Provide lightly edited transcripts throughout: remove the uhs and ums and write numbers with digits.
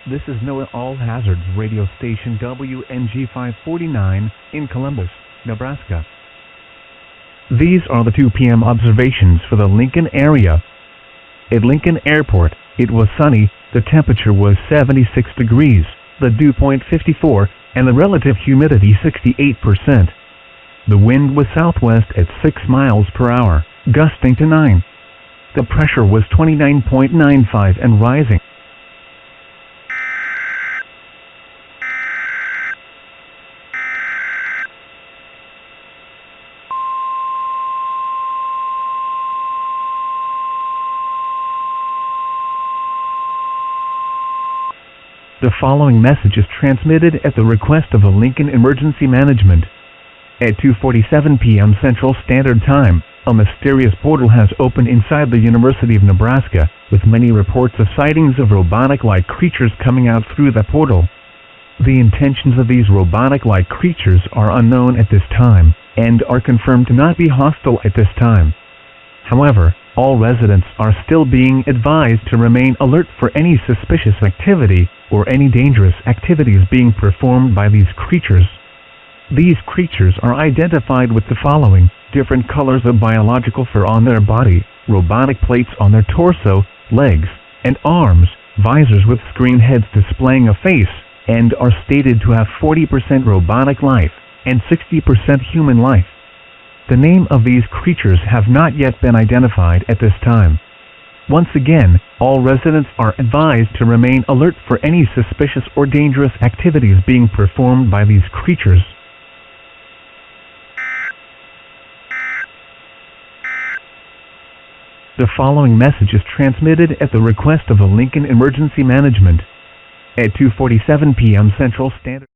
This is NOAA All Hazards radio station WNG 549 in Columbus, Nebraska. These are the 2 p.m. observations for the Lincoln area. At Lincoln Airport, it was sunny, the temperature was 76 degrees, the dew point 54, and the relative humidity 68%. The wind was southwest at 6 miles per hour, gusting to 9. The pressure was 29.95 and rising. The following message is transmitted at the request of the Lincoln Emergency Management. At 2:47 p.m. Central Standard Time, a mysterious portal has opened inside the University of Nebraska, with many reports of sightings of robotic-like creatures coming out through the portal. The intentions of these robotic-like creatures are unknown at this time, and are confirmed to not be hostile at this time. However, all residents are still being advised to remain alert for any suspicious activity or any dangerous activities being performed by these creatures. These creatures are identified with the following: different colors of biological fur on their body, robotic plates on their torso, legs, and arms, visors with screen heads displaying a face, and are stated to have 40% robotic life and 60% human life. The name of these creatures have not yet been identified at this time. Once again, all residents are advised to remain alert for any suspicious or dangerous activities being performed by these creatures. The following message is transmitted at the request of the Lincoln Emergency Management. At 2:47 p.m. Central Standard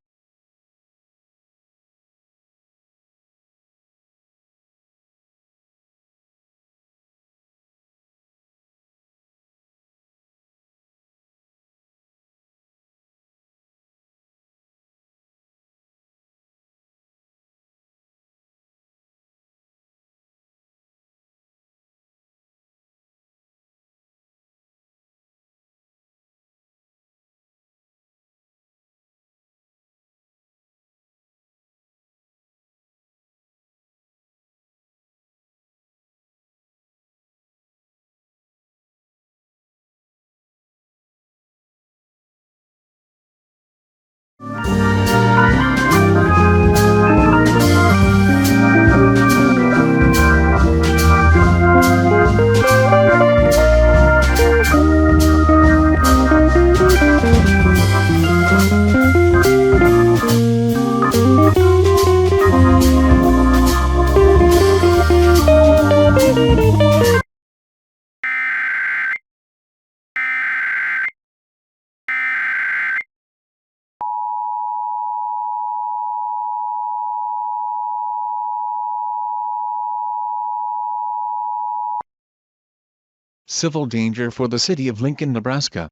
Civil danger for the city of Lincoln, Nebraska.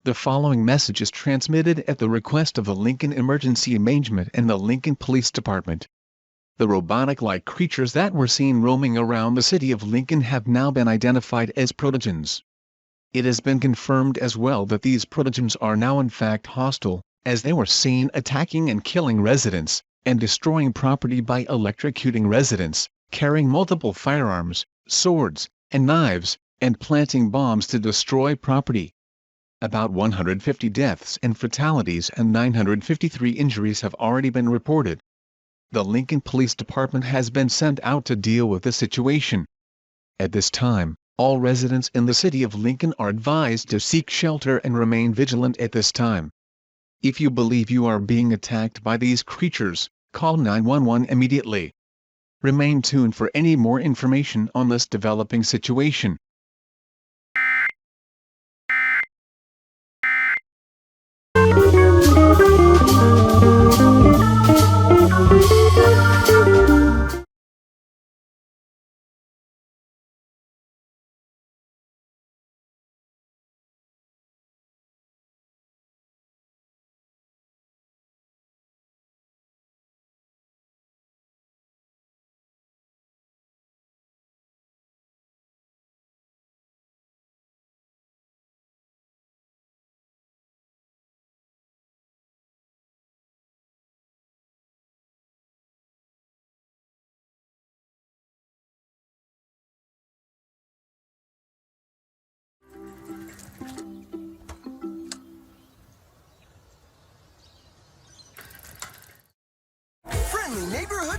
The following message is transmitted at the request of the Lincoln Emergency Management and the Lincoln Police Department. The robotic-like creatures that were seen roaming around the city of Lincoln have now been identified as protogens. It has been confirmed as well that these protogens are now in fact hostile, as they were seen attacking and killing residents, and destroying property by electrocuting residents, carrying multiple firearms, swords, and knives, and planting bombs to destroy property. About 150 deaths and fatalities and 953 injuries have already been reported. The Lincoln Police Department has been sent out to deal with the situation. At this time, all residents in the city of Lincoln are advised to seek shelter and remain vigilant at this time. If you believe you are being attacked by these creatures, call 911 immediately. Remain tuned for any more information on this developing situation.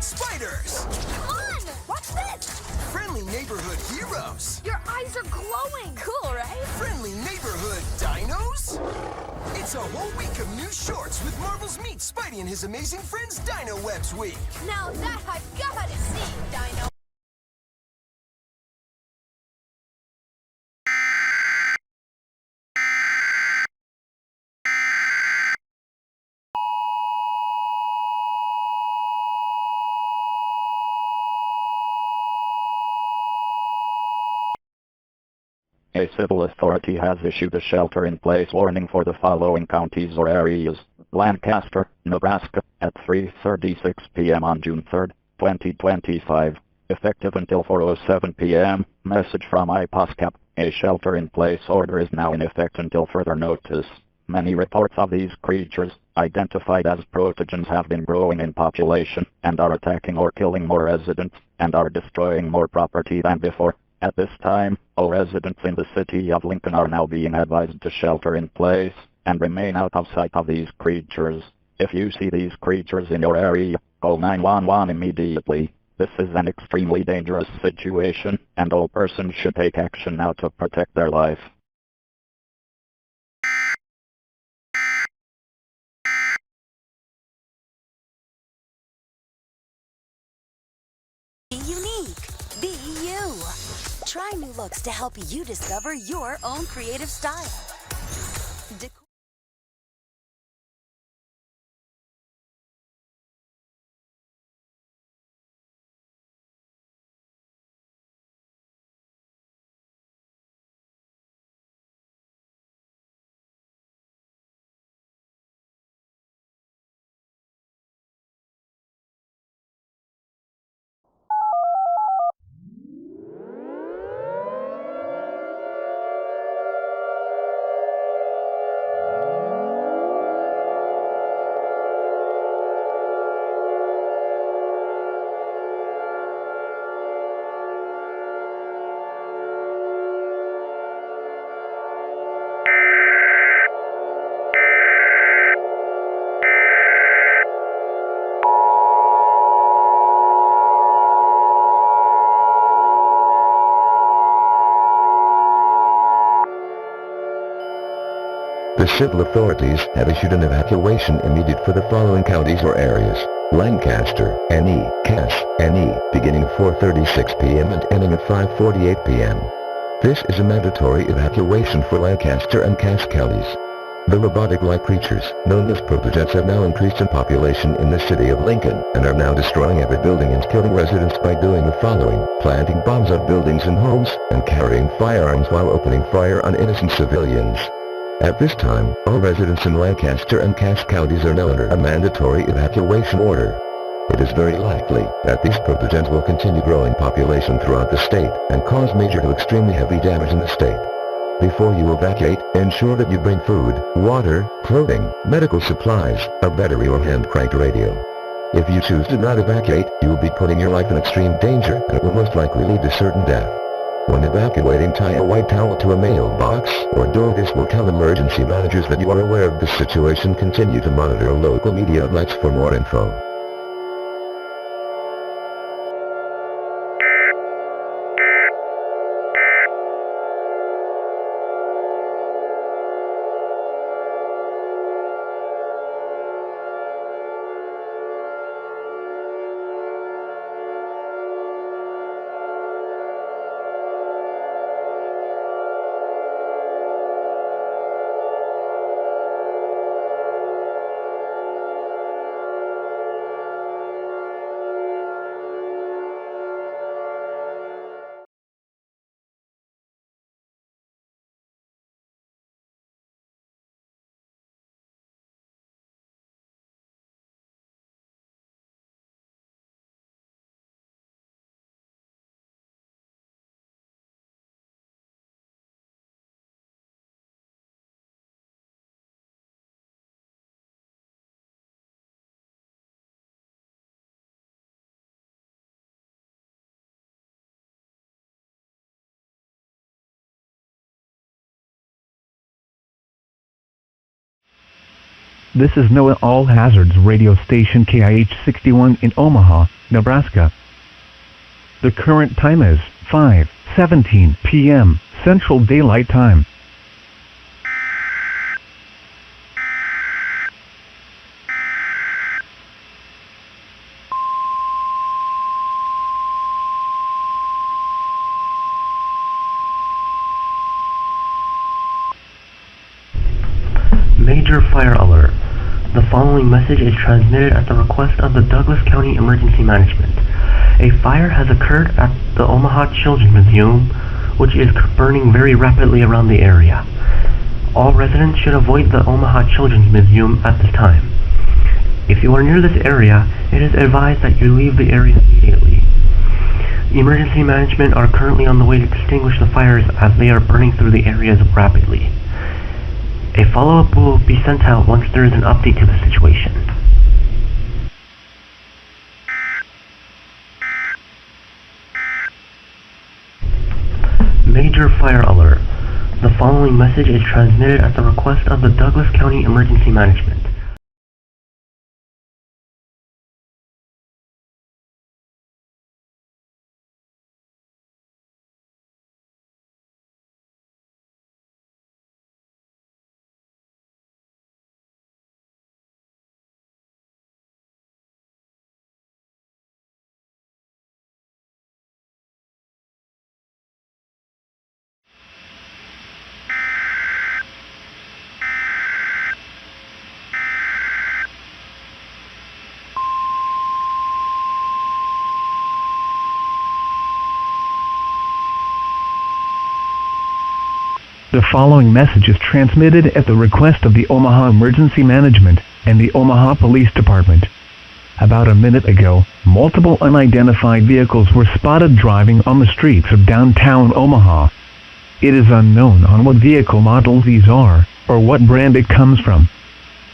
spiders! Come on! Watch this! Friendly neighborhood heroes! Your eyes are glowing! Cool, right? Friendly neighborhood dinos? It's a whole week of new shorts with Marvel's Meet Spidey and his amazing friends Dino Webs Week. Now that I've got to see, Dino. A civil authority has issued a shelter-in-place warning for the following counties or areas: Lancaster, Nebraska, at 3:36 p.m. on June 3, 2025. Effective until 4:07 p.m. Message from IPOSCAP. A shelter-in-place order is now in effect until further notice. Many reports of these creatures, identified as protogens, have been growing in population, and are attacking or killing more residents, and are destroying more property than before. At this time, all residents in the city of Lincoln are now being advised to shelter in place and remain out of sight of these creatures. If you see these creatures in your area, call 911 immediately. This is an extremely dangerous situation, and all persons should take action now to protect their life. Be unique. Be you. Try new looks to help you discover your own creative style. The civil authorities have issued an evacuation immediate for the following counties or areas: Lancaster, NE, Cass, NE, beginning 4:36 p.m. and ending at 5:48 p.m. This is a mandatory evacuation for Lancaster and Cass counties. The robotic-like creatures, known as protogens, have now increased in population in the city of Lincoln, and are now destroying every building and killing residents by doing the following: planting bombs on buildings and homes, and carrying firearms while opening fire on innocent civilians. At this time, all residents in Lancaster and Cass counties are now under a mandatory evacuation order. It is very likely that these protogens will continue growing population throughout the state and cause major to extremely heavy damage in the state. Before you evacuate, ensure that you bring food, water, clothing, medical supplies, a battery or hand-cranked radio. If you choose to not evacuate, you will be putting your life in extreme danger, and it will most likely lead to certain death. When evacuating, tie a white towel to a mailbox or door. This will tell emergency managers that you are aware of the situation. Continue to monitor local media outlets for more info. This is NOAA All Hazards radio station KIH-61 in Omaha, Nebraska. The current time is 5:17 p.m. Central Daylight Time. Major fire alert. The following message is transmitted at the request of the Douglas County Emergency Management. A fire has occurred at the Omaha Children's Museum, which is burning very rapidly around the area. All residents should avoid the Omaha Children's Museum at this time. If you are near this area, it is advised that you leave the area immediately. Emergency management are currently on the way to extinguish the fires as they are burning through the areas rapidly. A follow-up will be sent out once there is an update to the situation. Major fire alert. The following message is transmitted at the request of the Douglas County Emergency Management. The following message is transmitted at the request of the Omaha Emergency Management and the Omaha Police Department. About a minute ago, multiple unidentified vehicles were spotted driving on the streets of downtown Omaha. It is unknown on what vehicle models these are, or what brand it comes from.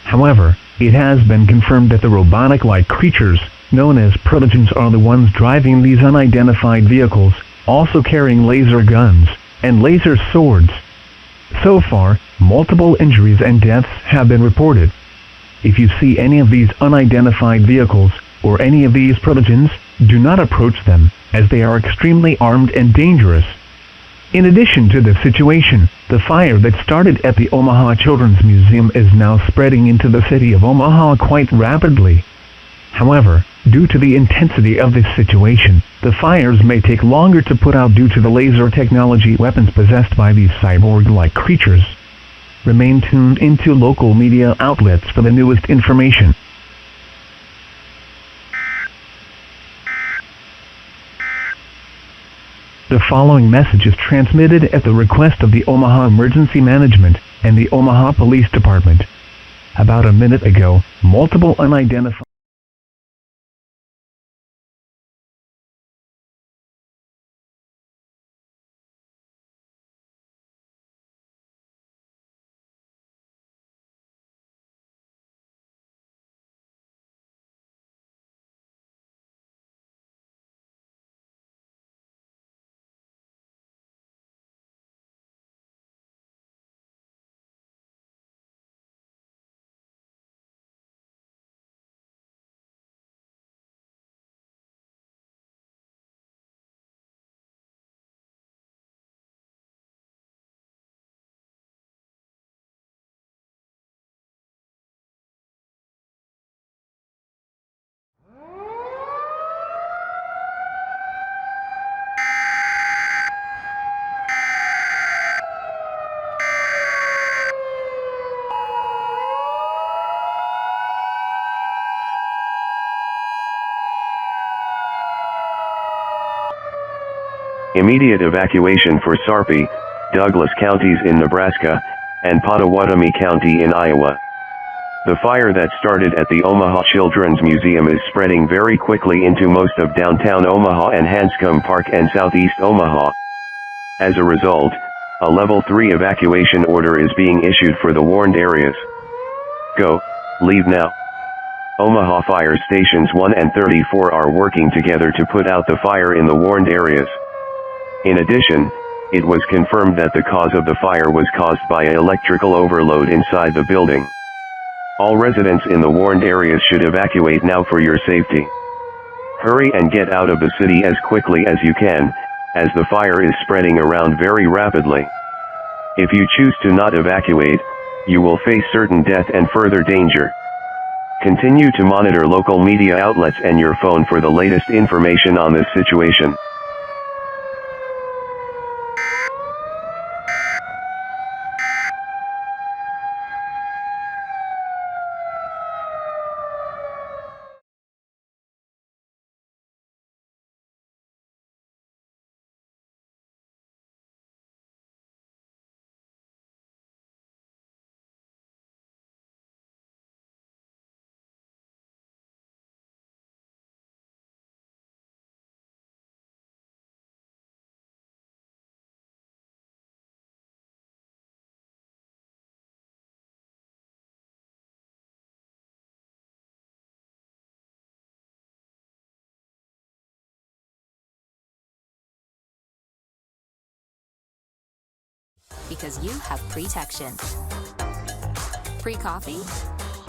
However, it has been confirmed that the robotic-like creatures, known as Protogens, are the ones driving these unidentified vehicles, also carrying laser guns and laser swords. So far, multiple injuries and deaths have been reported. If you see any of these unidentified vehicles, or any of these Protogens, do not approach them, as they are extremely armed and dangerous. In addition to this situation, the fire that started at the Omaha Children's Museum is now spreading into the city of Omaha quite rapidly. However, due to the intensity of this situation, the fires may take longer to put out due to the laser technology weapons possessed by these cyborg-like creatures. Remain tuned into local media outlets for the newest information. The following message is transmitted at the request of the Omaha Emergency Management and the Omaha Police Department. About a minute ago, multiple unidentified Immediate evacuation for Sarpy, Douglas counties in Nebraska, and Pottawatomie County in Iowa. The fire that started at the Omaha Children's Museum is spreading very quickly into most of downtown Omaha and Hanscom Park and southeast Omaha. As a result, a Level 3 evacuation order is being issued for the warned areas. Go, leave now. Omaha Fire Stations 1 and 34 are working together to put out the fire in the warned areas. In addition, it was confirmed that the cause of the fire was caused by an electrical overload inside the building. All residents in the warned areas should evacuate now for your safety. Hurry and get out of the city as quickly as you can, as the fire is spreading around very rapidly. If you choose to not evacuate, you will face certain death and further danger. Continue to monitor local media outlets and your phone for the latest information on this situation. Because you have protection. Pre-coffee,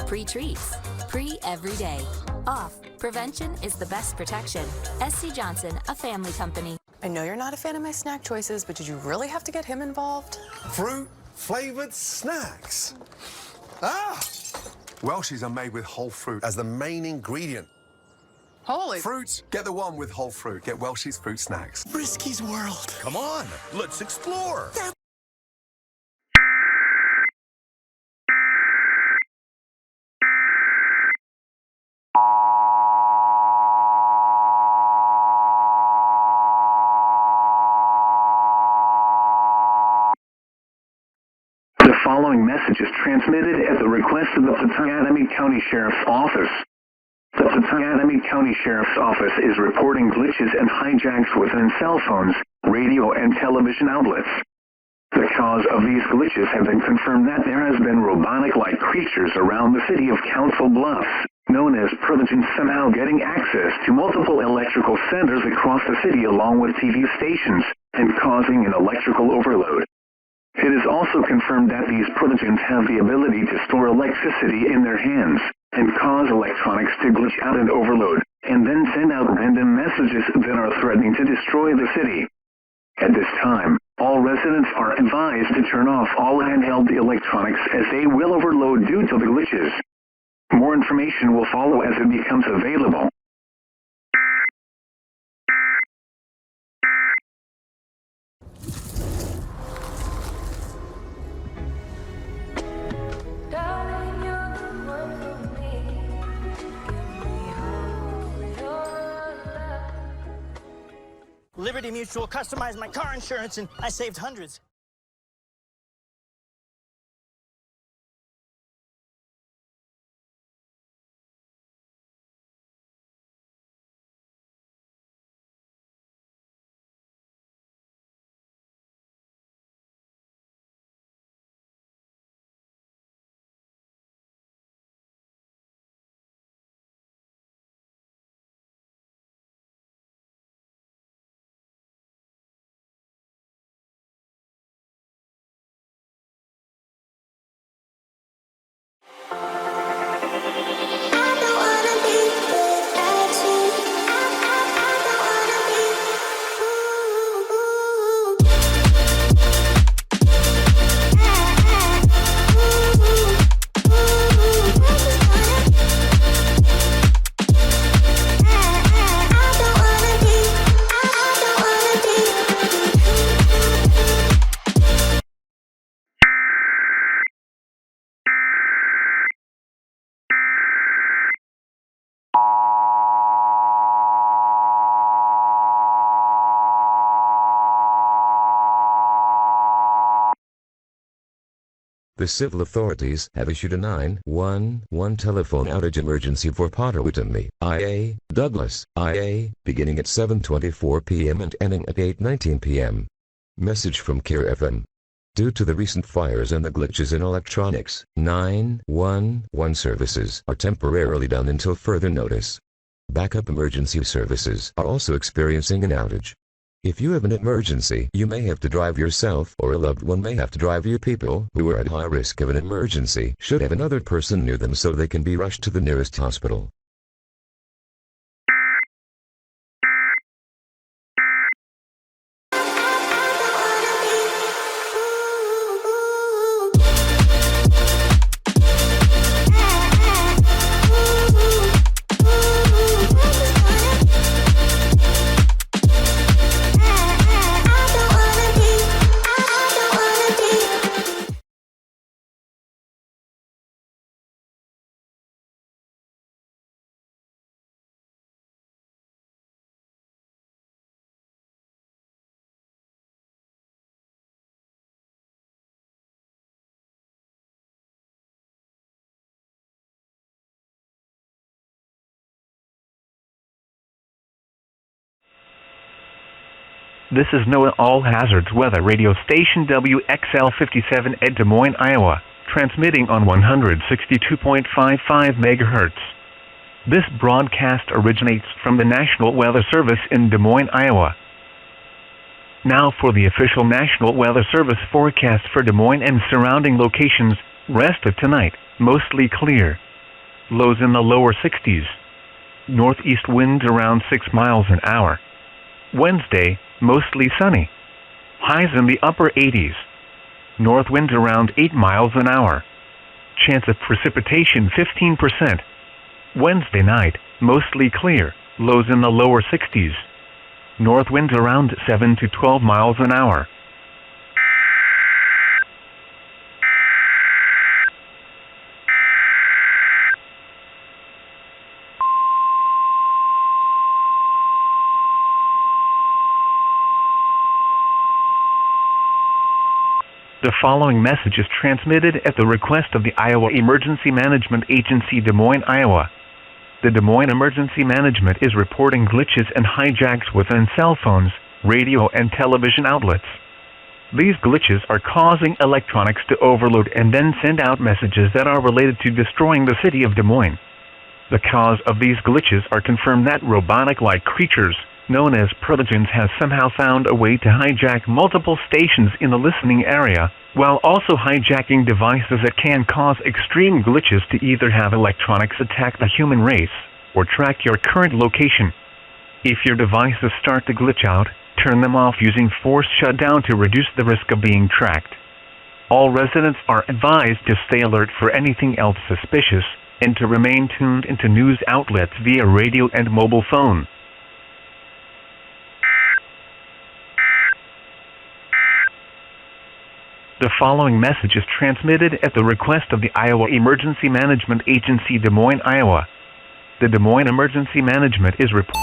pre-treats, pre-every day. Off. Prevention is the best protection. SC Johnson, a family company. I know you're not a fan of my snack choices, but did you really have to get him involved? Fruit-flavored snacks. Ah! Welshies are made with whole fruit as the main ingredient. Holy... Fruits, get the one with whole fruit. Get Welshies fruit snacks. Brisky's World. Come on, let's explore. The following message is transmitted at the request of the Potomac County Sheriff's Office. The Potomac County Sheriff's Office is reporting glitches and hijacks within cell phones, radio, and television outlets. The cause of these glitches have been confirmed that there has been robotic-like creatures around the city of Council Bluffs, known as Protogen, somehow getting access to multiple electrical centers across the city along with TV stations, and causing an electrical overload. It is also confirmed that these Protogens have the ability to store electricity in their hands, and cause electronics to glitch out and overload, and then send out random messages that are threatening to destroy the city. At this time, all residents are advised to turn off all handheld electronics as they will overload due to the glitches. More information will follow as it becomes available. Liberty Mutual customized my car insurance and I saved hundreds. The civil authorities have issued a 911 telephone outage emergency for Potawatomi, IA, Douglas, IA, beginning at 7:24 p.m. and ending at 8:19 p.m. Message from Care FM. Due to the recent fires and the glitches in electronics, 911 services are temporarily down until further notice. Backup emergency services are also experiencing an outage. If you have an emergency, you may have to drive yourself, or a loved one may have to drive you. People who are at high risk of an emergency should have another person near them so they can be rushed to the nearest hospital. This is NOAA All Hazards Weather Radio Station WXL57 at Des Moines, Iowa, transmitting on 162.55 MHz. This broadcast originates from the National Weather Service in Des Moines, Iowa. Now for the official National Weather Service forecast for Des Moines and surrounding locations. Rest of tonight, mostly clear. Lows in the lower 60s. Northeast winds around 6 miles an hour. Wednesday, mostly sunny. Highs in the upper 80s. North winds around 8 miles an hour. Chance of precipitation 15%. Wednesday night, mostly clear. Lows in the lower 60s. North winds around 7 to 12 miles an hour. The following message is transmitted at the request of the Iowa Emergency Management Agency, Des Moines, Iowa. The Des Moines Emergency Management is reporting glitches and hijacks within cell phones, radio, and television outlets. These glitches are causing electronics to overload and then send out messages that are related to destroying the city of Des Moines. The cause of these glitches are confirmed that robotic-like creatures, known as Protogens, has somehow found a way to hijack multiple stations in the listening area, while also hijacking devices that can cause extreme glitches to either have electronics attack the human race, or track your current location. If your devices start to glitch out, turn them off using forced shutdown to reduce the risk of being tracked. All residents are advised to stay alert for anything else suspicious, and to remain tuned into news outlets via radio and mobile phone. The following message is transmitted at the request of the Iowa Emergency Management Agency, Des Moines, Iowa. The Des Moines Emergency Management is reporting.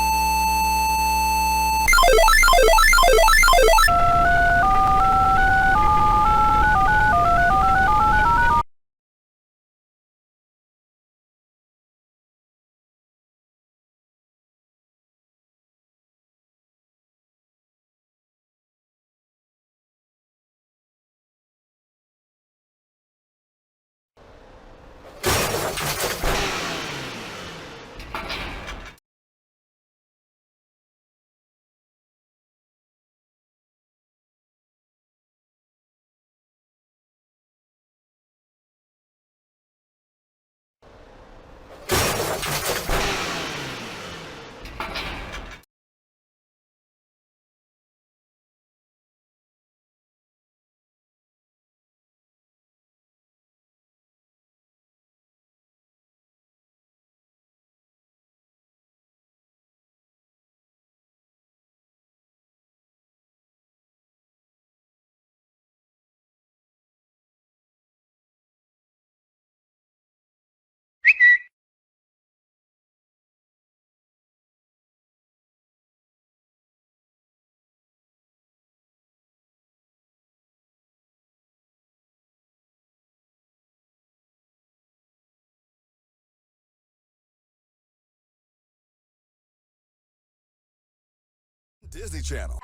Disney Channel.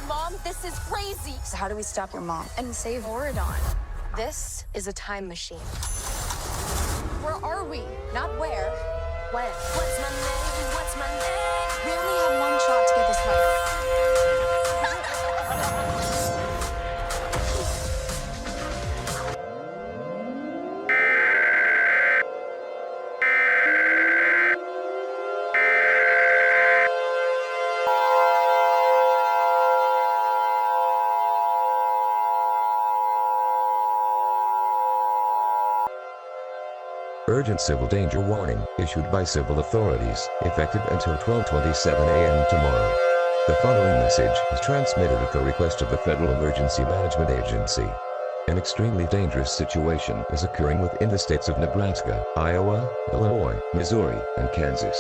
Mom, this is crazy. So how do we stop your mom and save Oridon? This is a time machine. Where are we? Not where, when. What's my name? What's my name? We only have one Urgent civil danger warning issued by civil authorities, effective until 12:27 a.m. tomorrow. The following message is transmitted at the request of the Federal Emergency Management Agency. An extremely dangerous situation is occurring within the states of Nebraska, Iowa, Illinois, Missouri, and Kansas.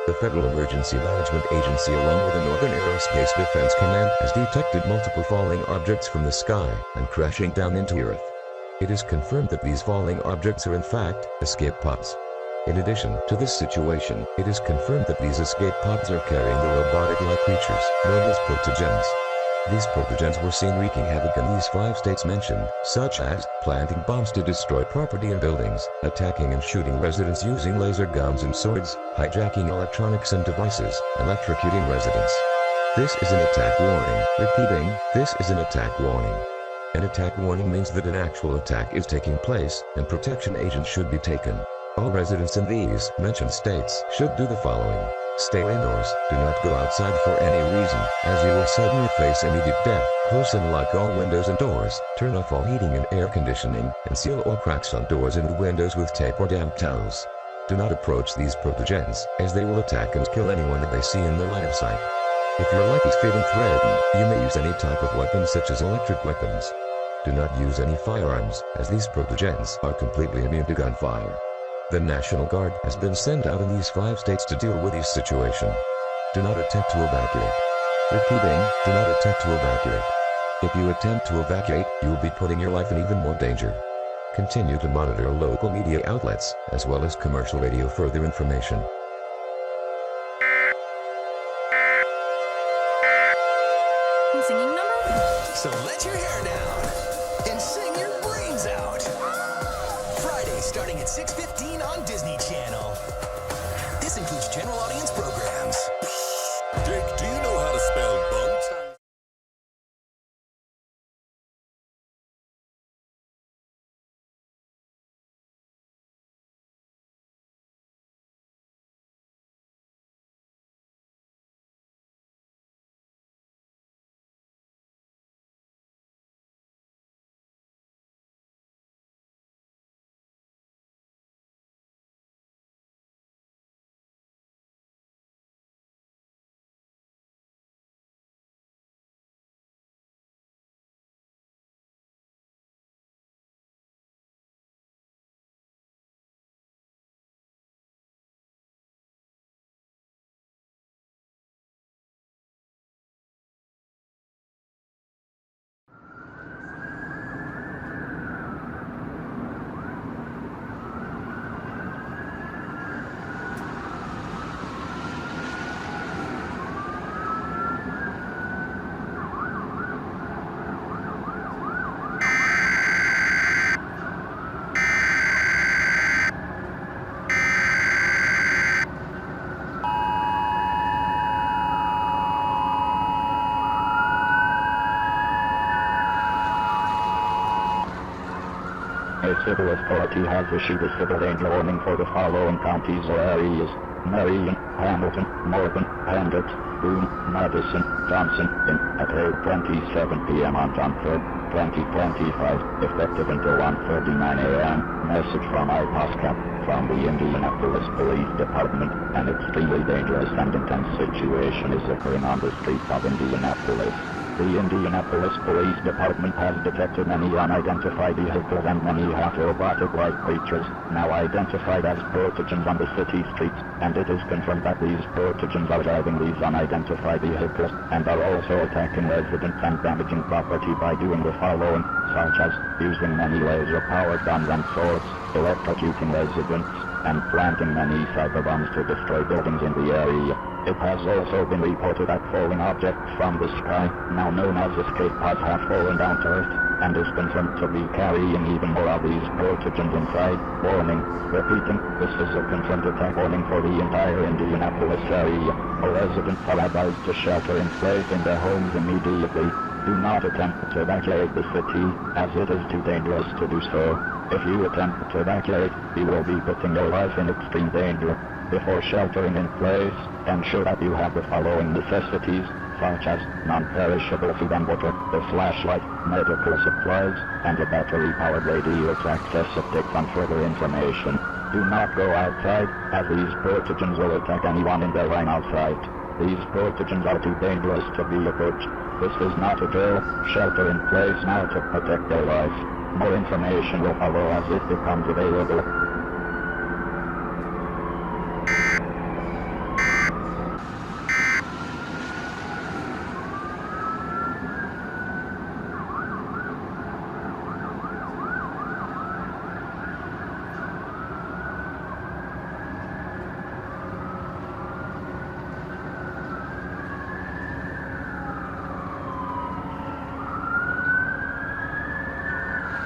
The Federal Emergency Management Agency along with the Northern Aerospace Defense Command has detected multiple falling objects from the sky and crashing down into Earth. It is confirmed that these falling objects are in fact escape pods. In addition to this situation, it is confirmed that these escape pods are carrying the robotic-like creatures known as protogens. These protogens were seen wreaking havoc in these 5 states mentioned, such as planting bombs to destroy property and buildings, attacking and shooting residents using laser guns and swords, hijacking electronics and devices, electrocuting residents. This is an attack warning. Repeating, this is an attack warning. An attack warning means that an actual attack is taking place, and protection agents should be taken. All residents in these mentioned states should do the following. Stay indoors, do not go outside for any reason, as you will suddenly face immediate death. Close and lock all windows and doors, turn off all heating and air conditioning, and seal all cracks on doors and windows with tape or damp towels. Do not approach these protogens, as they will attack and kill anyone that they see in their line of sight. If your life is feeling threatened, you may use any type of weapons such as electric weapons. Do not use any firearms, as these protogens are completely immune to gunfire. The National Guard has been sent out in these 5 states to deal with this situation. Do not attempt to evacuate. Repeating, do not attempt to evacuate. If you attempt to evacuate, you will be putting your life in even more danger. Continue to monitor local media outlets, as well as commercial radio for further information. Singing number? So let your hair down and sing your brains out. Friday starting at 6:15 on Disney Channel. This includes general audience programs. Jake, do you know how to spell bunt? A civil authority has issued a civil danger warning for the following counties or areas: Marion, Hamilton, Morgan, Hendricks, Boone, Madison, Johnson, at 8:27 p.m. on June 3rd, 2025, effective until 1:39 a.m. Message from IPOSCAP, from the Indianapolis Police Department. An extremely dangerous and intense situation is occurring on the streets of Indianapolis. The Indianapolis Police Department has detected many unidentified vehicles and many half-robotic-like creatures, now identified as protogens on the city streets, and it is confirmed that these protogens are driving these unidentified vehicles, and are also attacking residents and damaging property by doing the following, such as using many laser-powered guns and swords, electrocuting residents, and planting many cyber bombs to destroy buildings in the area. It has also been reported that falling objects from the sky, now known as escape pods, have fallen down to Earth, and is confirmed to be carrying even more of these protogens inside. Warning. Repeating, this is a confirmed attack warning for the entire Indianapolis area. All residents are advised to shelter in place in their homes immediately. Do not attempt to evacuate the city, as it is too dangerous to do so. If you attempt to evacuate, you will be putting your life in extreme danger. Before sheltering in place, ensure that you have the following necessities, such as non-perishable food and water, a flashlight, medical supplies, and a battery-powered radio to access updates and further information. Do not go outside, as these protogens will attack anyone in their line of sight. These protogens are too dangerous to be approached. This is not a drill. Shelter in place now to protect their life. More information will follow as it becomes available.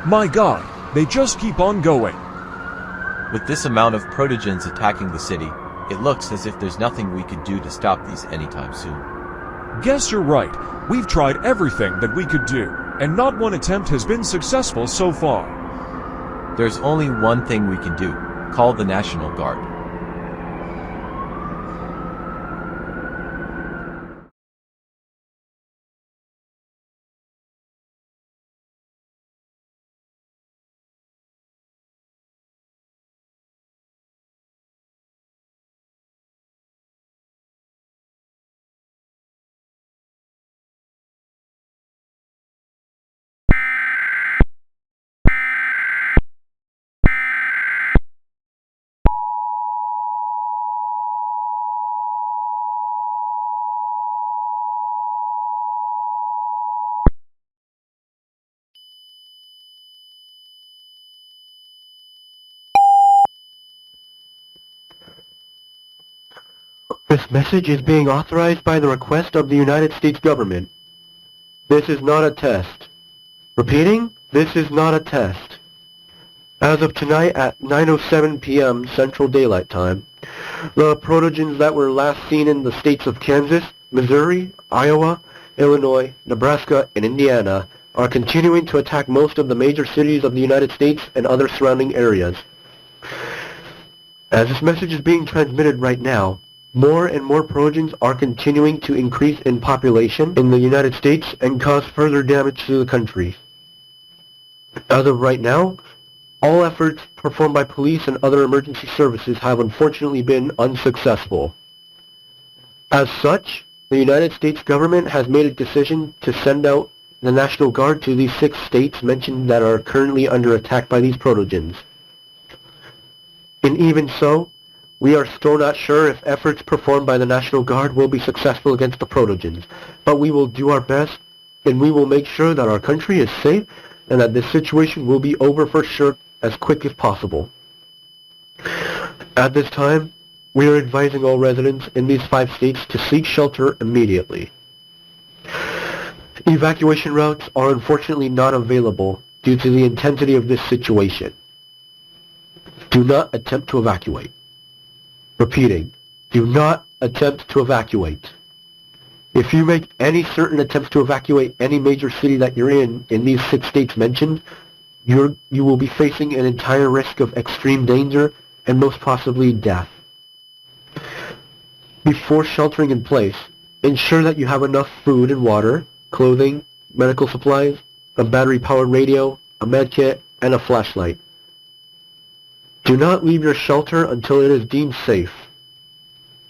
My God, they just keep on going. With this amount of protogens attacking the city, it looks as if there's nothing we could do to stop these anytime soon. Guess you're right. We've tried everything that we could do, and not one attempt has been successful so far. There's only one thing we can do. Call the National Guard. This message is being authorized by the request of the United States government. This is not a test. Repeating, this is not a test. As of tonight at 9:07 p.m. Central Daylight Time, the protogens that were last seen in the states of Kansas, Missouri, Iowa, Illinois, Nebraska, and Indiana are continuing to attack most of the major cities of the United States and other surrounding areas. As this message is being transmitted right now, more and more protogens are continuing to increase in population in the United States and cause further damage to the country. As of right now, all efforts performed by police and other emergency services have unfortunately been unsuccessful. As such, the United States government has made a decision to send out the National Guard to these 6 states mentioned that are currently under attack by these protogens. And even so, we are still not sure if efforts performed by the National Guard will be successful against the protogens, but we will do our best, and we will make sure that our country is safe and that this situation will be over for sure as quick as possible. At this time, we are advising all residents in these 5 states to seek shelter immediately. Evacuation routes are unfortunately not available due to the intensity of this situation. Do not attempt to evacuate. Repeating, do not attempt to evacuate. If you make any certain attempts to evacuate any major city that you're in these 6 states mentioned, you will be facing an entire risk of extreme danger and most possibly death. Before sheltering in place, ensure that you have enough food and water, clothing, medical supplies, a battery-powered radio, a med kit, and a flashlight. Do not leave your shelter until it is deemed safe.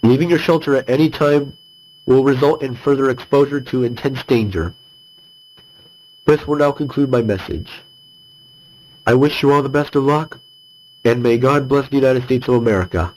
Leaving your shelter at any time will result in further exposure to intense danger. This will now conclude my message. I wish you all the best of luck, and may God bless the United States of America.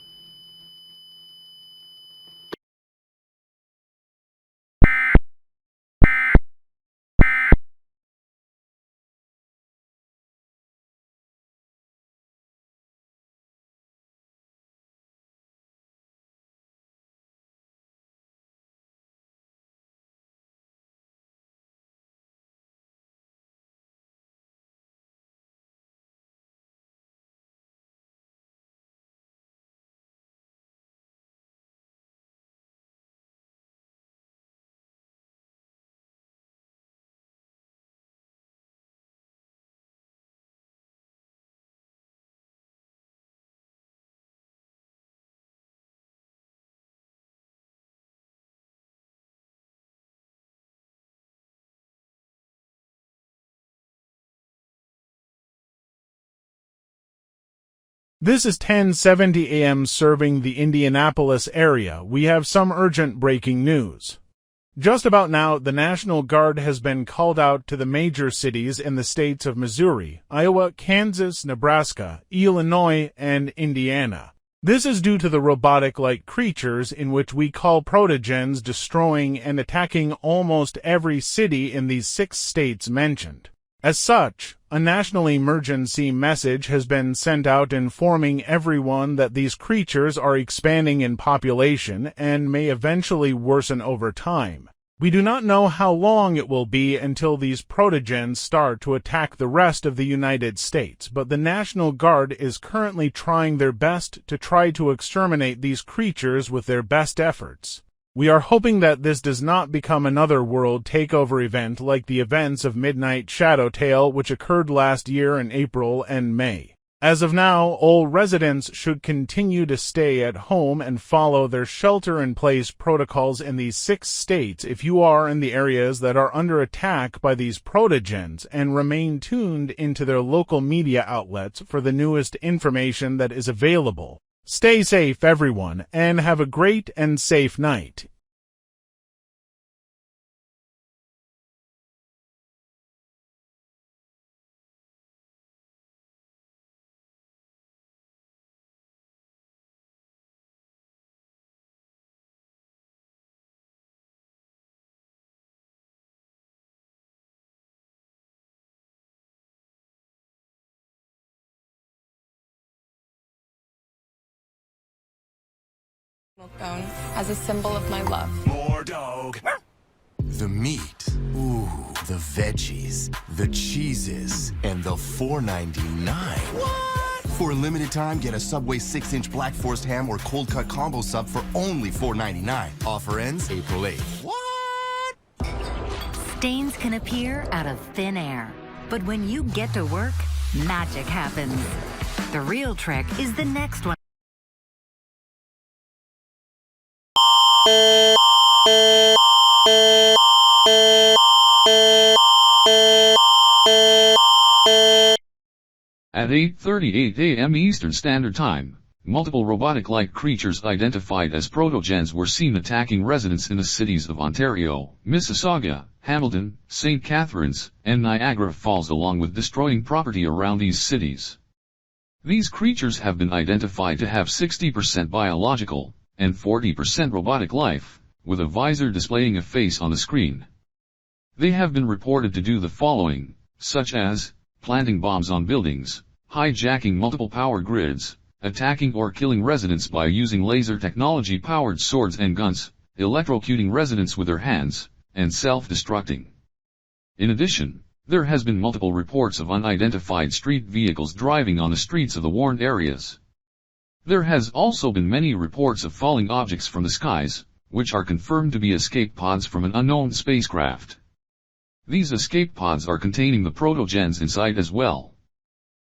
This is 10:70 a.m. serving the Indianapolis area. We have some urgent breaking news. Just about now, the National Guard has been called out to the major cities in the states of Missouri, Iowa, Kansas, Nebraska, Illinois, and Indiana. This is due to the robotic-like creatures in which we call protogens destroying and attacking almost every city in these 6 states mentioned. As such, a national emergency message has been sent out informing everyone that these creatures are expanding in population and may eventually worsen over time. We do not know how long it will be until these protogens start to attack the rest of the United States, but the National Guard is currently trying their best to try to exterminate these creatures with their best efforts. We are hoping that this does not become another world takeover event like the events of Midnight Shadow Tale which occurred last year in April and May. As of now, all residents should continue to stay at home and follow their shelter-in-place protocols in these 6 states if you are in the areas that are under attack by these protogens, and remain tuned into their local media outlets for the newest information that is available. Stay safe, everyone, and have a great and safe night. Milk bone as a symbol of my love. More dog. The meat, ooh, the veggies, the cheeses, and the $4.99. What? For a limited time, get a Subway 6-inch Black Forest ham or cold cut combo sub for only $4.99. Offer ends April 8th. What? Stains can appear out of thin air, but when you get to work, magic happens. The real trick is the next one. At 8:38 a.m. Eastern Standard Time, multiple robotic-like creatures identified as protogens were seen attacking residents in the cities of Ontario, Mississauga, Hamilton, St. Catharines, and Niagara Falls, along with destroying property around these cities. These creatures have been identified to have 60% biological and 40% robotic life, with a visor displaying a face on the screen. They have been reported to do the following, such as planting bombs on buildings, hijacking multiple power grids, attacking or killing residents by using laser technology-powered swords and guns, electrocuting residents with their hands, and self-destructing. In addition, there has been multiple reports of unidentified street vehicles driving on the streets of the warned areas. There has also been many reports of falling objects from the skies, which are confirmed to be escape pods from an unknown spacecraft. These escape pods are containing the protogens inside as well.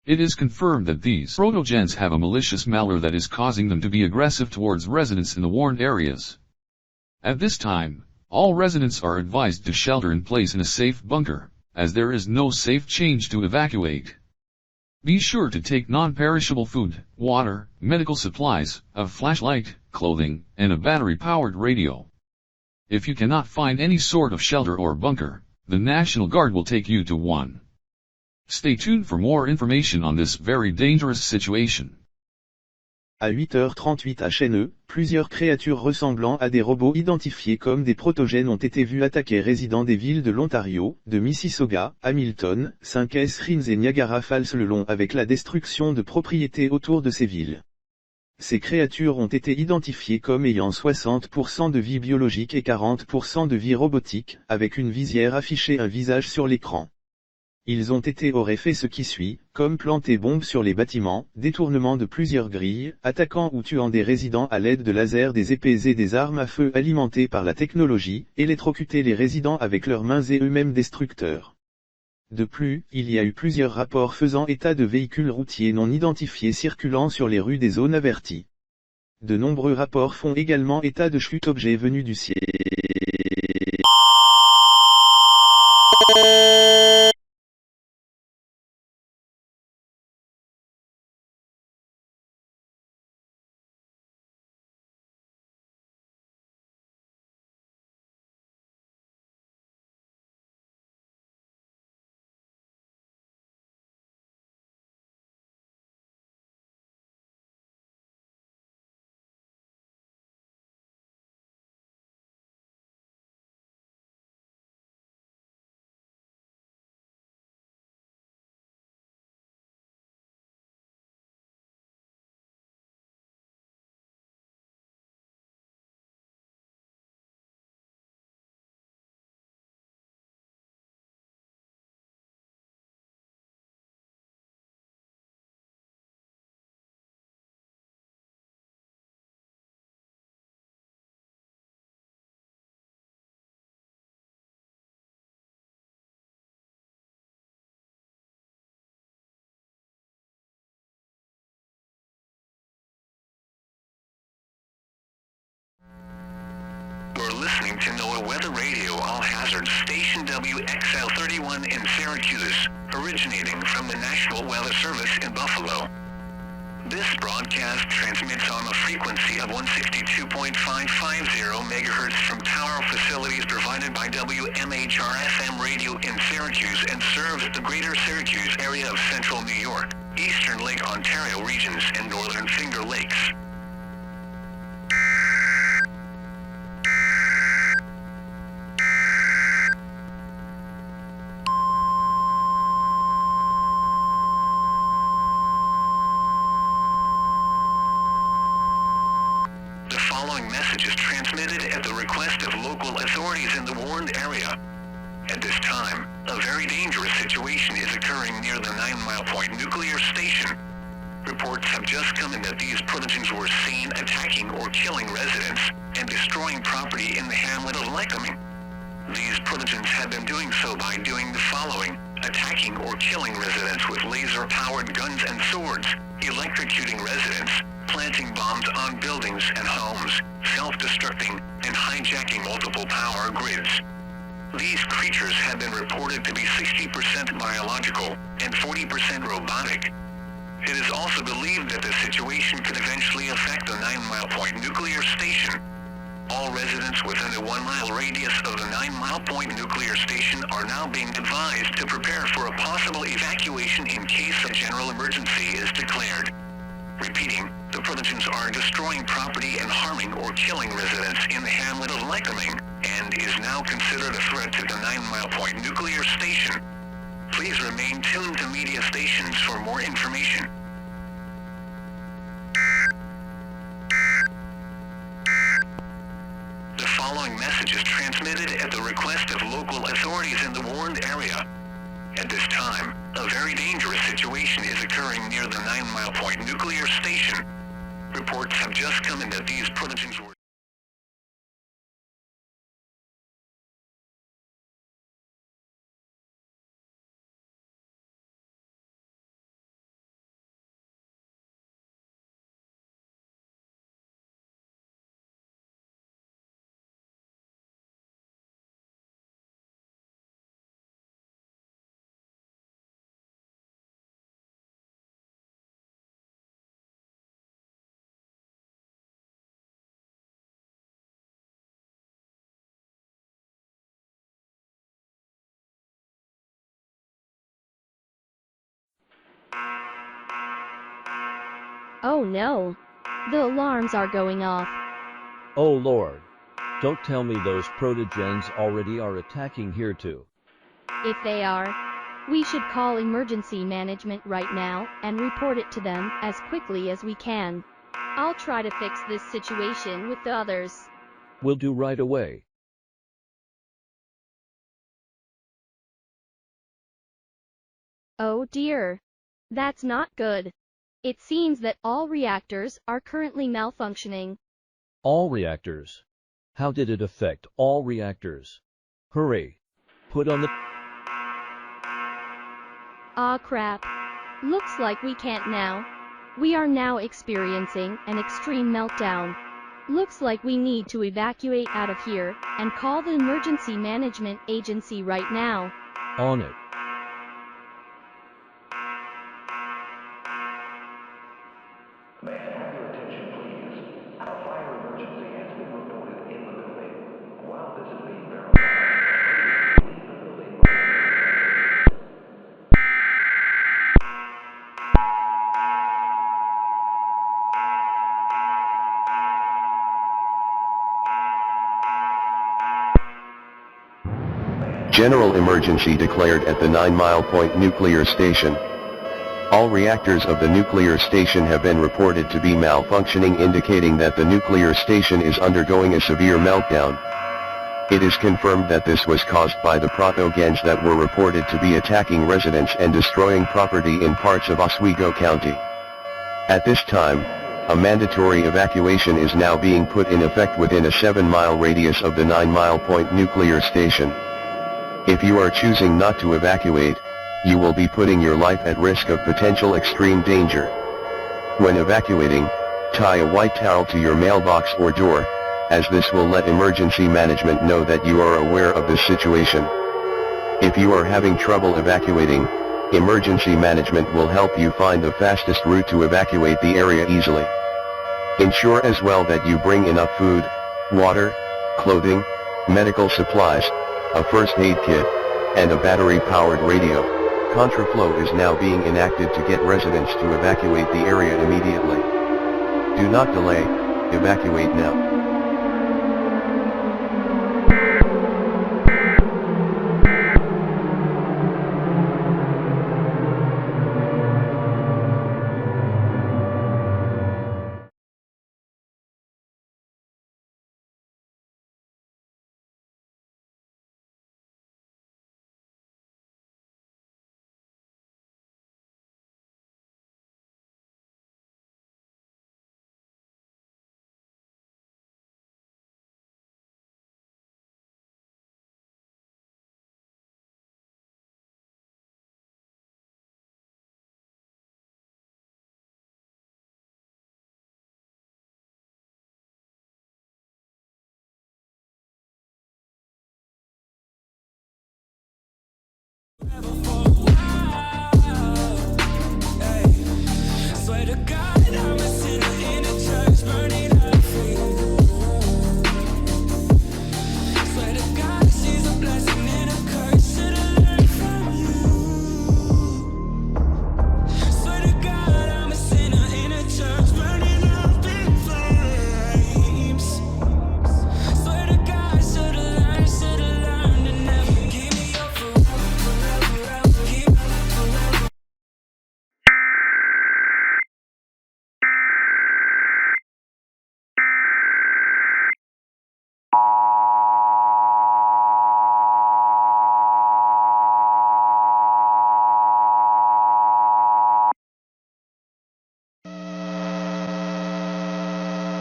It is confirmed that these protogens have a malicious malware that is causing them to be aggressive towards residents in the warned areas. At this time, all residents are advised to shelter in place in a safe bunker, as there is no safe change to evacuate. Be sure to take non-perishable food, water, medical supplies, a flashlight, clothing, and a battery-powered radio. If you cannot find any sort of shelter or bunker, the National Guard will take you to one. Stay tuned for more information on this very dangerous situation. À 8h38 à Chêneux, plusieurs créatures ressemblant à des robots identifiés comme des protogènes ont été vues attaquer résidents des villes de l'Ontario, de Mississauga, Hamilton, Saint-Catharines et Niagara Falls le long avec la destruction de propriétés autour de ces villes. Ces créatures ont été identifiées comme ayant 60% de vie biologique et 40% de vie robotique, avec une visière affichée un visage sur l'écran. Ils auraient fait ce qui suit, comme planter bombes sur les bâtiments, détournement de plusieurs grilles, attaquant ou tuant des résidents à l'aide de lasers, des épées et des armes à feu alimentées par la technologie, électrocuter les résidents avec leurs mains et eux-mêmes destructeurs. De plus, il y a eu plusieurs rapports faisant état de véhicules routiers non identifiés circulant sur les rues des zones averties. De nombreux rapports font également état de chutes objets venus du ciel. to NOAA Weather Radio All Hazards Station WXL-31 in Syracuse, originating from the National Weather Service in Buffalo. This broadcast transmits on a frequency of 162.550 MHz from tower facilities provided by WMHR-FM radio in Syracuse and serves the greater Syracuse area of central New York, eastern Lake Ontario regions, and northern Finger Lakes. The following message is transmitted at the request of local authorities in the warned area. At this time, a very dangerous situation is occurring near the 9 Mile Point nuclear station. Reports have just come in that these Protogens were seen attacking or killing residents and destroying property in the hamlet of Lycoming. These Protogens have been doing so by doing the following: attacking or killing residents with laser-powered guns and swords, electrocuting residents, planting bombs on buildings and homes, self-destructing, and hijacking multiple power grids. These creatures have been reported to be 60% biological and 40% robotic. It is also believed that the situation could eventually affect the 9 Mile Point nuclear station. All residents within a 1 mile radius of the 9 Mile Point nuclear station are now being advised to prepare for a possible evacuation in case a general emergency is declared. Repeating, the Protogens are destroying property and harming or killing residents in the hamlet of Lycoming, and is now considered a threat to the 9 Mile Point nuclear station. Please remain tuned to media stations for more information. The following message is transmitted at the request of local authorities in the warned area. At this time, a very dangerous situation is occurring near the 9 Mile Point nuclear station. Reports have just come in that these Protogens were Oh no! The alarms are going off. Oh Lord. Don't tell me those Protogens already are attacking here too. If they are, we should call emergency management right now and report it to them as quickly as we can. I'll try to fix this situation with the others. Will do right away. Oh dear. That's not good. It seems that all reactors are currently malfunctioning. All reactors? How did it affect all reactors? Hurry. Put on the... Ah crap. Looks like we can't now. We are now experiencing an extreme meltdown. Looks like we need to evacuate out of here and call the emergency management agency right now. On it. May I have your attention, please? A fire emergency has been reported in the building. While this is being verified, leave the building. General emergency declared at the 9 Mile Point nuclear station. All reactors of the nuclear station have been reported to be malfunctioning, indicating that the nuclear station is undergoing a severe meltdown. It is confirmed that this was caused by the Protogens that were reported to be attacking residents and destroying property in parts of Oswego County. At this time, a mandatory evacuation is now being put in effect within a 7-mile radius of the 9 Mile Point nuclear station. If you are choosing not to evacuate, you will be putting your life at risk of potential extreme danger. When evacuating, tie a white towel to your mailbox or door, as this will let emergency management know that you are aware of this situation. If you are having trouble evacuating, emergency management will help you find the fastest route to evacuate the area easily. Ensure as well that you bring enough food, water, clothing, medical supplies, a first aid kit, and a battery-powered radio. Contraflow is now being enacted to get residents to evacuate the area immediately. Do not delay, evacuate now.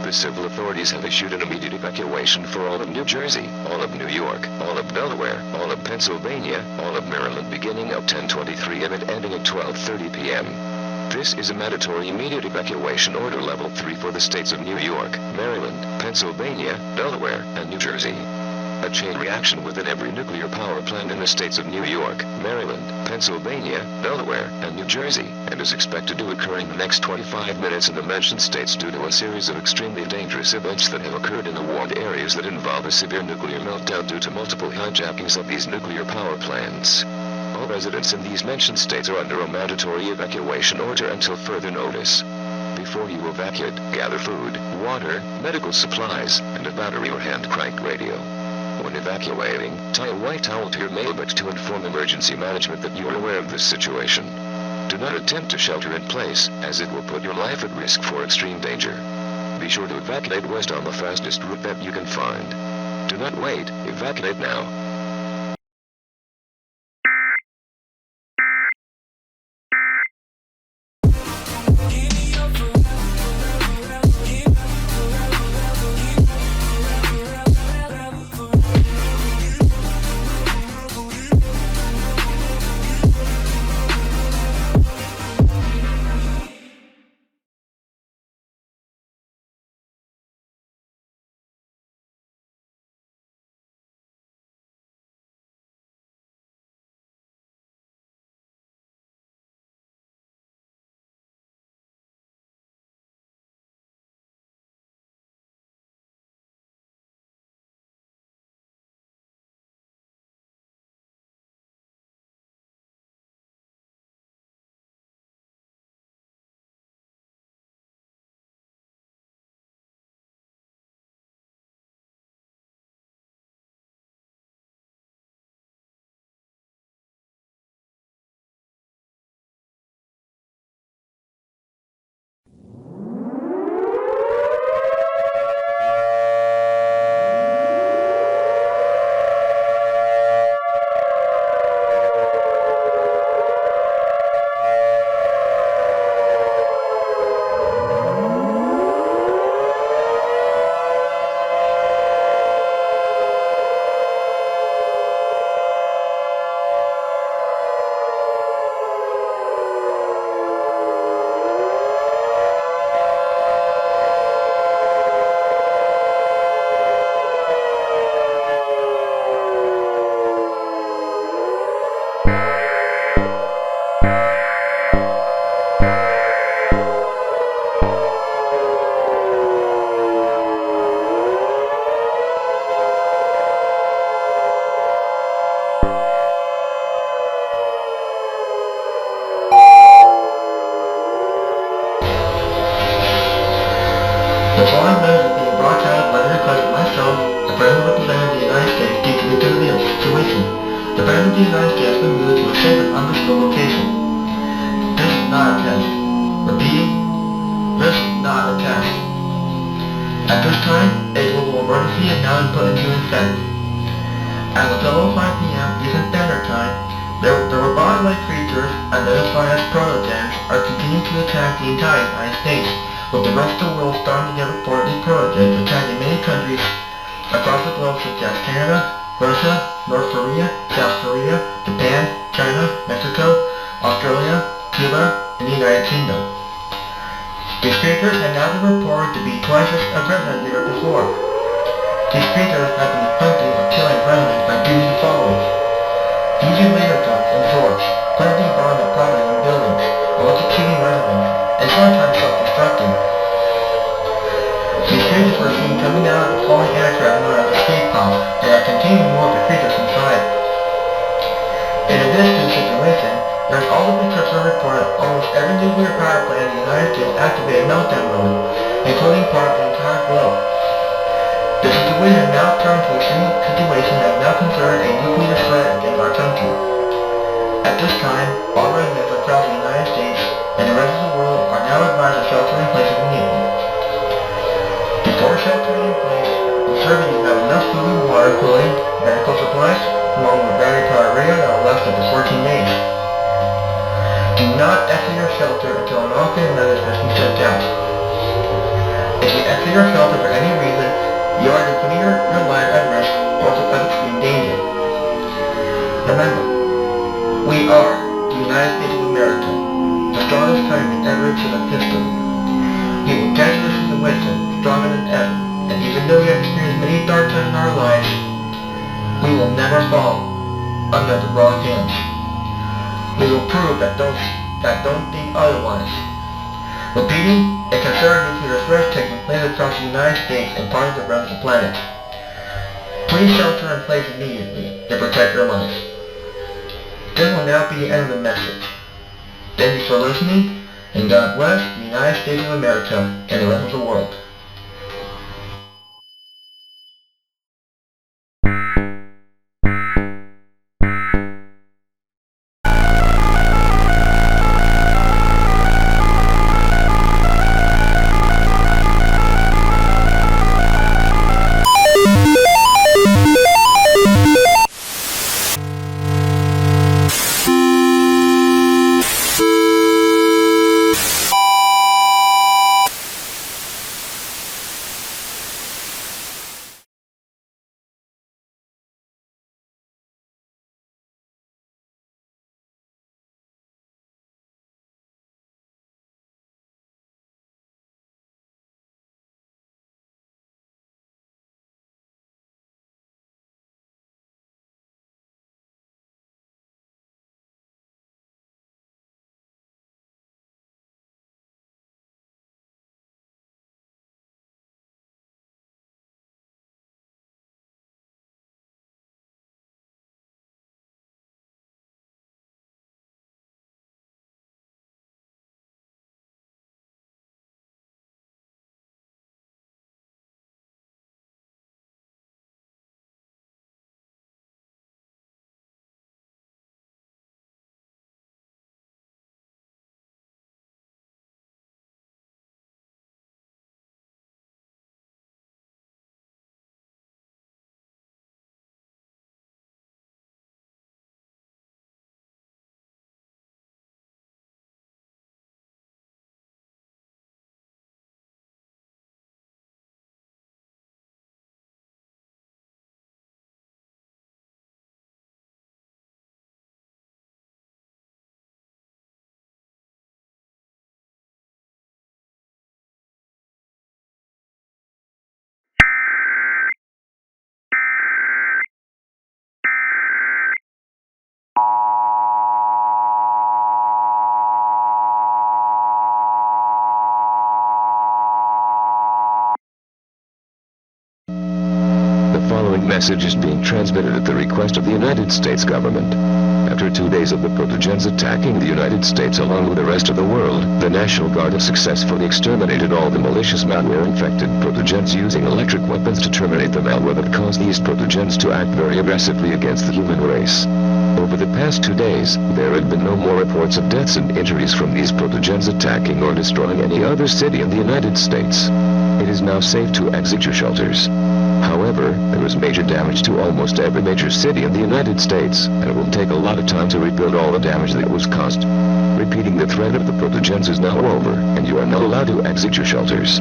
The civil authorities have issued an immediate evacuation for all of New Jersey, all of New York, all of Delaware, all of Pennsylvania, all of Maryland beginning at 10:23 a.m. and ending at 12:30 p.m. This is a mandatory immediate evacuation order level 3 for the states of New York, Maryland, Pennsylvania, Delaware, and New Jersey. A chain reaction within every nuclear power plant in the states of New York, Maryland, Pennsylvania, Delaware, and New Jersey, and is expected to occur in the next 25 minutes in the mentioned states due to a series of extremely dangerous events that have occurred in the warned areas that involve a severe nuclear meltdown due to multiple hijackings of these nuclear power plants. All residents in these mentioned states are under a mandatory evacuation order until further notice. Before you evacuate, gather food, water, medical supplies, and a battery or hand crank radio. When evacuating, tie a white towel to your mailbox to inform emergency management that you are aware of this situation. Do not attempt to shelter in place, as it will put your life at risk for extreme danger. Be sure to evacuate west on the fastest route that you can find. Do not wait, evacuate now. United States been moved to a safe and undisclosed location. This is not a test. Repeating, this is not a test. At this time, a global emergency has now been put into effect. At 11:05 p.m. Eastern Standard Time, the robotic-like creatures identified as Protogens are continuing to attack the entire United States, with the rest of the world starting to get reportedly Protogens attacking many countries across the globe such as Canada, Russia, North Korea, South Korea, Japan, China, Mexico, Australia, Cuba, and the United Kingdom. These creatures have now been reported to be twice as aggressive as they were before. These creatures have been attempting of killing residents by doing the following: using laser guns and swords, planting bombs on property and buildings, electrocuting residents, and sometimes self-destructing. These creatures were seen coming out of the falling aircraft known as escape pods that are containing more of the creatures inside. In addition to the situation, there is also been customer report that almost every nuclear power plant in the United States activated meltdown mode, including part of the entire globe. The situation has now turned to a situation that is now considered a nuclear threat against our country. At this time, all residents across the United States and the rest of the world are now advised to shelter in place immediately. Before sheltering in place, ensure that you have enough food and water, clothing, medical supplies, along with battery powered radio that will last up to 14 days. Do not exit your shelter until an alternate method has been sent out. If you exit your shelter for any reason, you are putting your life at risk or to extreme danger. Remember, we are the United States of America, the strongest country ever to the history. We will carry this as a wisdom, stronger than ever, and even though we have experienced many dark times in our lives, we will never fall under the wrong hands. We will prove that those think otherwise. Repeating, a concerted nuclear threat is taking place across the United States and parts of the rest of the planet. Please shelter in place immediately to protect your life. This will now be the end of the message. Thank you for listening, and God bless the United States of America and the rest of the world. Message is being transmitted at the request of the United States government. After 2 days of the Protogens attacking the United States along with the rest of the world, the National Guard has successfully exterminated all the malicious malware-infected Protogens using electric weapons to terminate the malware that caused these Protogens to act very aggressively against the human race. Over the past 2 days, there had been no more reports of deaths and injuries from these protogens attacking or destroying any other city in the United States. It is now safe to exit your shelters. However, there is major damage to almost every major city in the United States, and it will take a lot of time to rebuild all the damage that was caused. Repeating, the threat of the protogens is now over, and you are now allowed to exit your shelters.